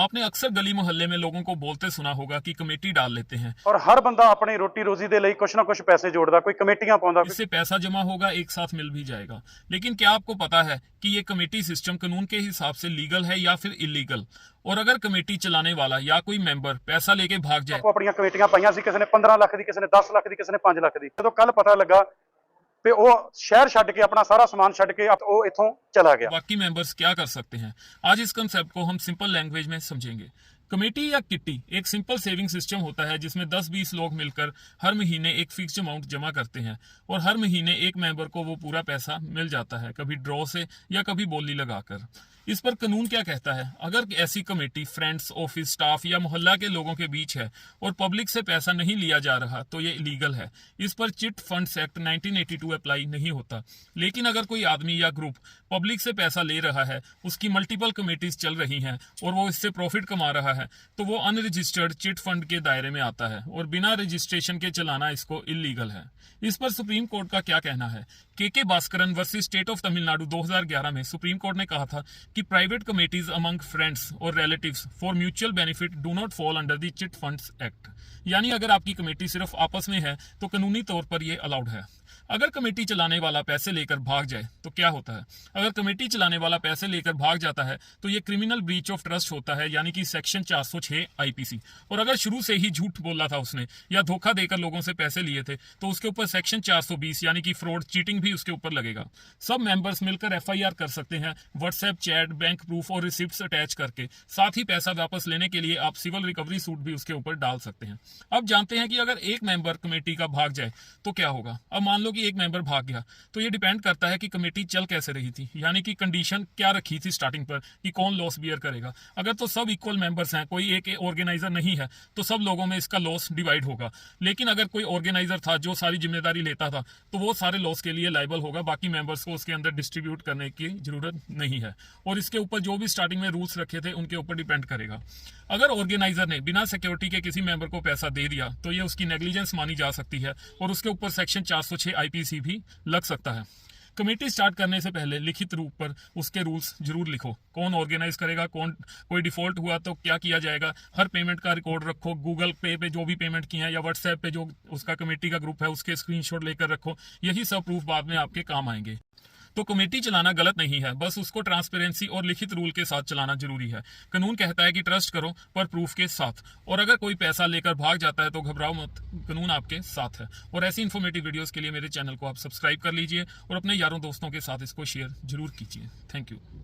आपने अक्सर गली मोहल्ले में लोगों को बोलते सुना होगा कि कमेटी डाल लेते हैं, और हर बंदा अपनी रोटी रोजी दे ਲਈ कुछ ना कुछ पैसे जोड़दा, कोई कमेटियां पाउंदा। इससे पैसा जमा होगा, एक साथ मिल भी जाएगा। लेकिन क्या आपको पता है कि ये कमेटी सिस्टम कानून के हिसाब से लीगल है या फिर इलीगल? और अगर कमेटी चलाने वाला या कोई मेंबर पैसा लेके भाग जाए, ਆਪੋ ਆਪਣੀਆਂ ਕਮੇਟੀਆਂ ਪਾਈਆਂ ਸੀ, ਕਿਸੇ ਨੇ 15 ਲੱਖ ਦੀ, ਕਿਸੇ ਨੇ 10 ਲੱਖ ਦੀ, ਕਿਸੇ ਨੇ 5 ਲੱਖ ਦੀ। ਜਦੋਂ ਕੱਲ ਪਤਾ ਲੱਗਾ ਤੇ ਉਹ ਸ਼ਹਿਰ ਛੱਡ ਕੇ ਆਪਣਾ ਸਾਰਾ ਸਮਾਨ ਛੱਡ ਕੇ ਉਹ ਇੱਥੋਂ ਚਲਾ ਗਿਆ। बाकी मेंबर्स क्या कर सकते हैं? आज इस कंसेप्ट को हम सिंपल लैंग्वेज में समझेंगे। कमेटी या किट्टी एक सिंपल सेविंग सिस्टम होता है जिसमें 10-20 लोग मिलकर हर महीने एक फिक्स्ड अमाउंट जमा करते हैं और हर महीने एक मेंबर को वो पूरा पैसा मिल जाता है, कभी ड्रॉ से या कभी बोली लगाकर। इस पर कानून क्या कहता है? अगर ऐसी कमेटी फ्रेंड्स, ऑफिस स्टाफ या मोहल्ला के लोगों के बीच है और पब्लिक से पैसा नहीं लिया जा रहा तो ये इलीगल है। इस पर चिट फंड्स एक्ट 1982 अप्लाई नहीं होता। लेकिन अगर कोई आदमी या ग्रुप पब्लिक से पैसा ले रहा है, उसकी मल्टीपल कमेटीज चल रही हैं और वो इससे प्रॉफिट कमा रहा है, तो वो अनरजिस्टर्ड चिट फंड के दायरे में आता है और बिना रजिस्ट्रेशन के चलाना इसको इलीगल है। इस पर सुप्रीम कोर्ट का क्या कहना है? के Bhaskaran versus state of Tamil Nadu 2011 में सुप्रीम कोर्ट ने कहा था कि प्राइवेट कमेटीज अमंग फ्रेंड्स और relatives for mutual benefit do not fall under the chit funds act. यानी अगर आपकी कमेटी सिर्फ आपस में है तो कानूनी तौर पर यह अलाउड है। अगर कमेटी चलाने वाला पैसे लेकर भाग जाए तो क्या होता है? अगर कमेटी चलाने वाला पैसे लेकर भाग जाता है तो ये क्रिमिनल ब्रीच ऑफ ट्रस्ट होता है, यानी कि सेक्शन 406 आईपीसी। और अगर शुरू से ही झूठ बोला था उसने या धोखा देकर लोगों से पैसे लिए थे तो उसके ऊपर सेक्शन 420 यानी कि फ्रॉड, चीटिंग भी उसके ऊपर लगेगा। सब मेंबर्स मिलकर एफआईआर कर सकते हैं, व्हाट्सएप चैट, बैंक प्रूफ और रिसिप्ट्स अटैच करके। साथ ही पैसा वापस लेने के लिए आप सिविल रिकवरी सूट भी उसके ऊपर डाल सकते हैं। अब जानते हैं कि अगर एक मेंबर कमेटी का भाग जाए तो क्या होगा। अब मान लो कि एक मेंबर भाग गया तो ये डिपेंड करता है कि कमेटी चल कैसे रही थी, यानी कि कंडीशन क्या रखी थी स्टार्टिंग पर कि कौन लॉस बियर करेगा। अगर तो सब इक्वल मेंबर्स हैं, कोई एक ऑर्गेनाइजर नहीं है, तो सब लोगों में इसका लॉस डिवाइड होगा। लेकिन अगर कोई ऑर्गेनाइजर था जो सारी जिम्मेदारी लेता था तो वो सारे लॉस के लिए लायबल होगा, बाकी मेंबर्स को उसके अंदर डिस्ट्रीब्यूट करने की जरूरत नहीं है। और इसके ऊपर जो भी स्टार्टिंग में रूल्स रखे थे उनके ऊपर डिपेंड करेगा। अगर ऑर्गेनाइजर ने बिना सिक्योरिटी के किसी मेंबर को पैसा दे दिया तो ये उसकी नेग्लिजेंस मानी जा सकती है और उसके ऊपर सेक्शन 406 आईपीसी भी लग सकता है। कमेटी स्टार्ट करने से पहले लिखित रूप पर उसके रूल्स जरूर लिखो। कौन ऑर्गेनाइज करेगा, कोई डिफॉल्ट हुआ तो क्या किया जाएगा, हर पेमेंट का रिकॉर्ड रखो। गूगल पे जो भी पेमेंट किए हैं या व्हाट्सएप पे जो उसका कमेटी का ग्रुप है उसके स्क्रीनशॉट लेकर रखो। यही सब प्रूफ बाद में आपके काम आएंगे। तो कमेटी चलाना गलत नहीं है, बस उसको ट्रांसपेरेंसी और लिखित रूल के साथ चलाना जरूरी है। कानून कहता है कि ट्रस्ट करो पर प्रूफ के साथ। और अगर कोई पैसा लेकर भाग जाता है तो घबराओ मत, कानून आपके साथ है। और ऐसी इन्फॉर्मेटिव वीडियोस के लिए मेरे चैनल को आप सब्सक्राइब कर लीजिए और अपने यारों दोस्तों के साथ इसको शेयर जरूर कीजिए। Thank you.